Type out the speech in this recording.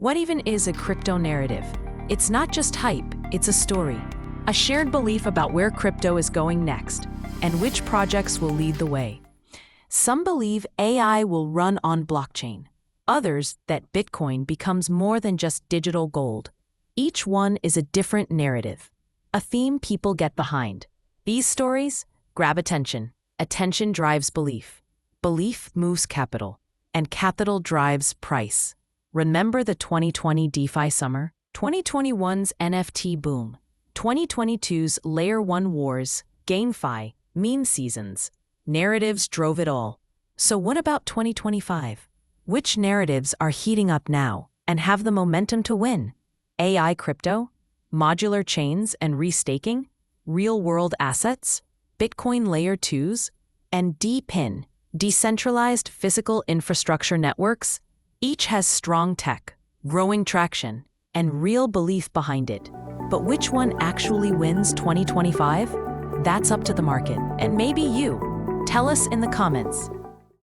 What even is a crypto narrative? It's not just hype, it's a story. A shared belief about where crypto is going next and which projects will lead the way. Some believe AI will run on blockchain. Others that Bitcoin becomes more than just digital gold. Each one is a different narrative, a theme people get behind. These stories grab attention. Attention drives belief. Belief moves capital, and capital drives price. Remember the 2020 DeFi summer? 2021's NFT boom? 2022's Layer 1 wars, GameFi, meme seasons? Narratives drove it all. So what about 2025? Which narratives are heating up now and have the momentum to win? AI crypto? Modular chains and restaking? Real-world assets? Bitcoin Layer 2s? And DePIN, decentralized physical infrastructure networks? Each has strong tech, growing traction, and real belief behind it. But which one actually wins 2025? That's up to the market, and maybe you. Tell us in the comments.